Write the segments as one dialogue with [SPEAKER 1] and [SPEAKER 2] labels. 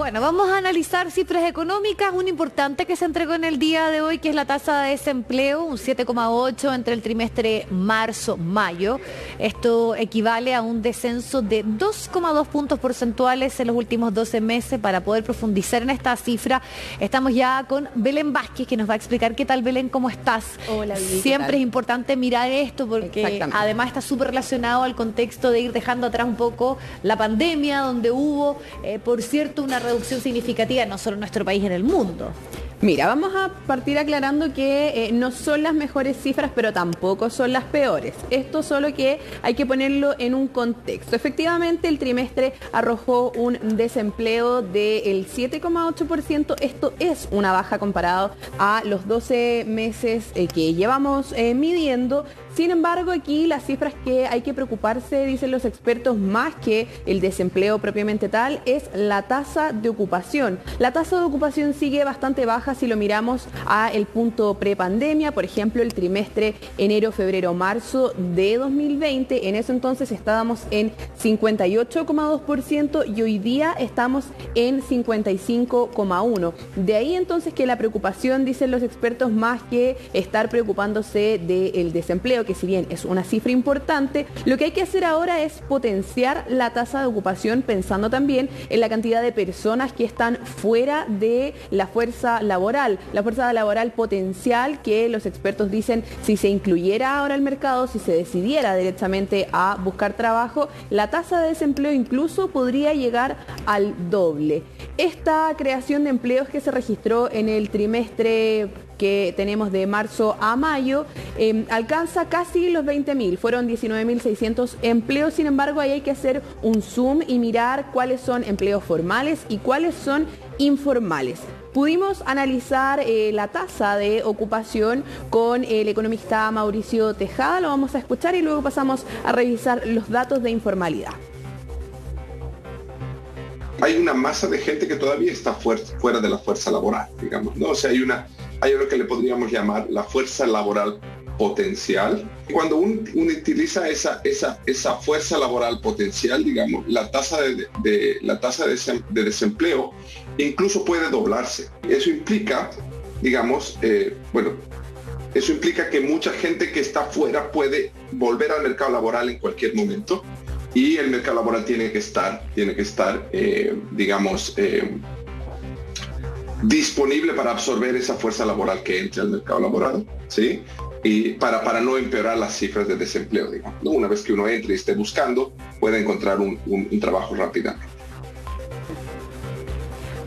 [SPEAKER 1] Bueno, vamos a analizar cifras económicas. Una importante que se entregó en el día de hoy, que es la tasa de desempleo, un 7,8 entre el trimestre marzo-mayo. Esto equivale a un descenso de 2,2 puntos porcentuales en los últimos 12 meses. Para poder profundizar en esta cifra, estamos ya con Belén Vázquez, que nos va a explicar. ¿Qué tal, Belén? ¿Cómo estás?
[SPEAKER 2] Hola, Vivi.
[SPEAKER 1] Siempre es importante mirar esto porque además está súper relacionado al contexto de ir dejando atrás un poco la pandemia, donde hubo, por cierto, una reducción significativa, no solo en nuestro país, en el mundo.
[SPEAKER 2] Mira, vamos a partir aclarando que no son las mejores cifras, pero tampoco son las peores. Esto solo que hay que ponerlo en un contexto. Efectivamente, el trimestre arrojó un desempleo del 7,8%. Esto es una baja comparado a los 12 meses que llevamos midiendo. Sin embargo, aquí las cifras que hay que preocuparse, dicen los expertos, más que el desempleo propiamente tal, es la tasa de ocupación. La tasa de ocupación sigue bastante baja si lo miramos a el punto prepandemia, por ejemplo, el trimestre enero, febrero, marzo de 2020. En ese entonces estábamos en 58,2% y hoy día estamos en 55,1%. De ahí entonces que la preocupación, dicen los expertos, más que estar preocupándose del desempleo, que si bien es una cifra importante, lo que hay que hacer ahora es potenciar la tasa de ocupación, pensando también en la cantidad de personas que están fuera de la fuerza laboral potencial, que los expertos dicen, si se incluyera ahora el mercado, si se decidiera directamente a buscar trabajo, la tasa de desempleo incluso podría llegar al doble. Esta creación de empleos que se registró en el trimestre que tenemos de marzo a mayo, alcanza casi los 20.000, fueron 19.600 empleos. Sin embargo, ahí hay que hacer un zoom y mirar cuáles son empleos formales y cuáles son informales. Pudimos analizar la tasa de ocupación con el economista Mauricio Tejada, lo vamos a escuchar y luego pasamos a revisar los datos de informalidad.
[SPEAKER 3] Hay una masa de gente que todavía está fuera de la fuerza laboral, digamos, ¿no? O sea, hay lo que le podríamos llamar la fuerza laboral potencial. Cuando uno utiliza esa fuerza laboral potencial, digamos, la tasa de desempleo incluso puede doblarse. Eso implica, digamos, eso implica que mucha gente que está fuera puede volver al mercado laboral en cualquier momento, y el mercado laboral tiene que estar disponible para absorber esa fuerza laboral que entre al mercado laboral, ¿sí? Y para no empeorar las cifras de desempleo, digamos, ¿no? Una vez que uno entre y esté buscando, puede encontrar un trabajo rápidamente.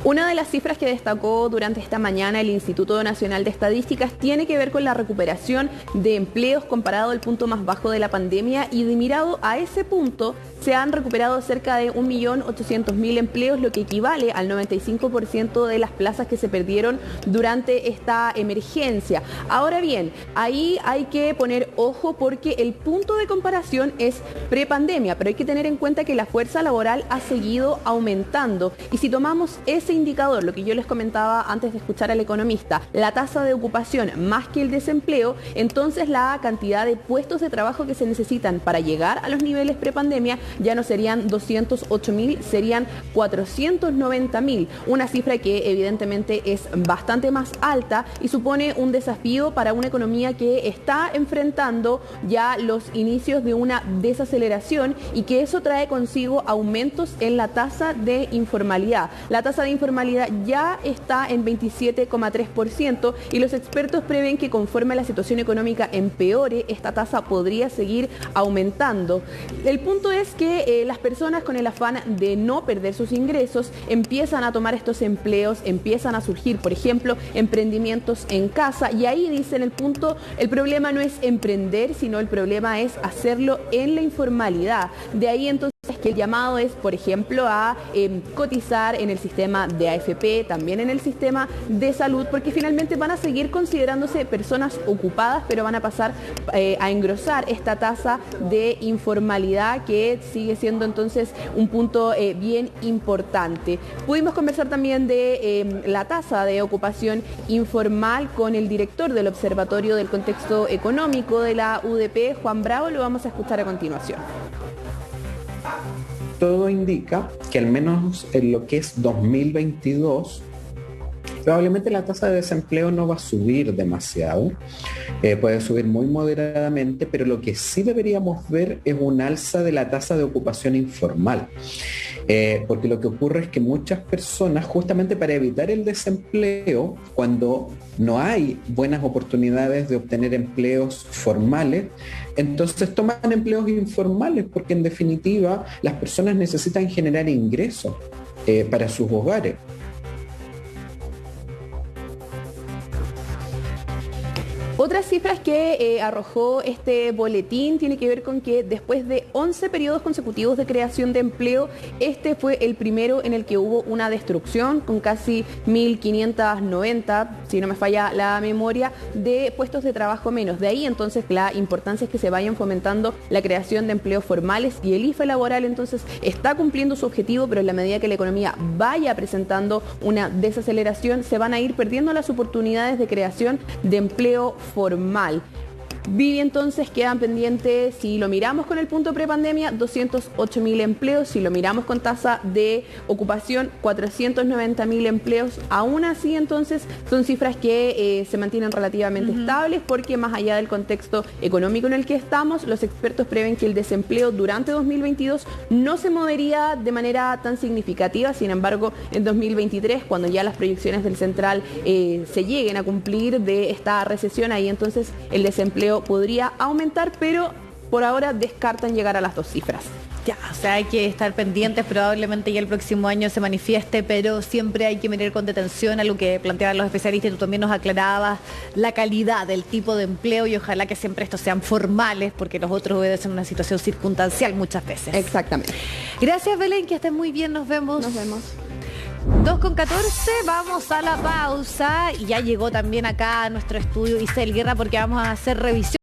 [SPEAKER 2] Una de las cifras que destacó durante esta mañana el Instituto Nacional de Estadísticas tiene que ver con la recuperación de empleos comparado al punto más bajo de la pandemia, y de mirado a ese punto se han recuperado cerca de 1.800.000 empleos, lo que equivale al 95% de las plazas que se perdieron durante esta emergencia. Ahora bien, ahí hay que poner ojo porque el punto de comparación es prepandemia, pero hay que tener en cuenta que la fuerza laboral ha seguido aumentando, y si tomamos ese indicador, lo que yo les comentaba antes de escuchar al economista, la tasa de ocupación más que el desempleo, entonces la cantidad de puestos de trabajo que se necesitan para llegar a los niveles prepandemia ya no serían 208.000, serían 490.000, una cifra que evidentemente es bastante más alta y supone un desafío para una economía que está enfrentando ya los inicios de una desaceleración, y que eso trae consigo aumentos en la tasa de informalidad. La tasa de informalidad ya está en 27,3%, y los expertos prevén que conforme la situación económica empeore, esta tasa podría seguir aumentando. El punto es que las personas, con el afán de no perder sus ingresos, empiezan a tomar estos empleos, empiezan a surgir, por ejemplo, emprendimientos en casa, y ahí dicen el problema no es emprender, sino el problema es hacerlo en la informalidad. De ahí entonces que el llamado es, por ejemplo, a cotizar en el sistema de AFP, también en el sistema de salud, porque finalmente van a seguir considerándose personas ocupadas, pero van a pasar a engrosar esta tasa de informalidad, que sigue siendo entonces un punto bien importante. Pudimos conversar también de la tasa de ocupación informal con el director del Observatorio del Contexto Económico de la UDP, Juan Bravo, lo vamos a escuchar a continuación.
[SPEAKER 4] todo indica que al menos en lo que es 2022, probablemente la tasa de desempleo no va a subir demasiado, puede subir muy moderadamente, pero lo que sí deberíamos ver es un alza de la tasa de ocupación informal. Porque lo que ocurre es que muchas personas, justamente para evitar el desempleo, cuando no hay buenas oportunidades de obtener empleos formales, entonces toman empleos informales, porque en definitiva las personas necesitan generar ingresos para sus hogares.
[SPEAKER 2] Otras cifras que arrojó este boletín tiene que ver con que después de 11 periodos consecutivos de creación de empleo, este fue el primero en el que hubo una destrucción con casi 1.590, si no me falla la memoria, de puestos de trabajo menos. De ahí entonces la importancia es que se vayan fomentando la creación de empleos formales y el IFE laboral entonces está cumpliendo su objetivo, pero en la medida que la economía vaya presentando una desaceleración, se van a ir perdiendo las oportunidades de creación de empleo formal. Vivi, entonces quedan pendientes, si lo miramos con el punto prepandemia, 208.000 empleos, si lo miramos con tasa de ocupación, 490.000 empleos. Aún así, entonces, son cifras que se mantienen relativamente estables, porque más allá del contexto económico en el que estamos, los expertos prevén que el desempleo durante 2022 no se movería de manera tan significativa. Sin embargo, en 2023, cuando ya las proyecciones del Central se lleguen a cumplir de esta recesión, ahí entonces el desempleo podría aumentar, pero por ahora descartan llegar a las dos cifras.
[SPEAKER 1] Ya, o sea, hay que estar pendientes, probablemente ya el próximo año se manifieste, pero siempre hay que mirar con detención a lo que planteaban los especialistas. Tú también nos aclarabas la calidad del tipo de empleo y ojalá que siempre estos sean formales, porque los otros obedecen una situación circunstancial muchas veces.
[SPEAKER 2] Exactamente.
[SPEAKER 1] Gracias, Belén, que estés muy bien, nos vemos.
[SPEAKER 2] Nos vemos.
[SPEAKER 1] 2:14, vamos a la pausa y ya llegó también acá a nuestro estudio Isel Guerra porque vamos a hacer revisión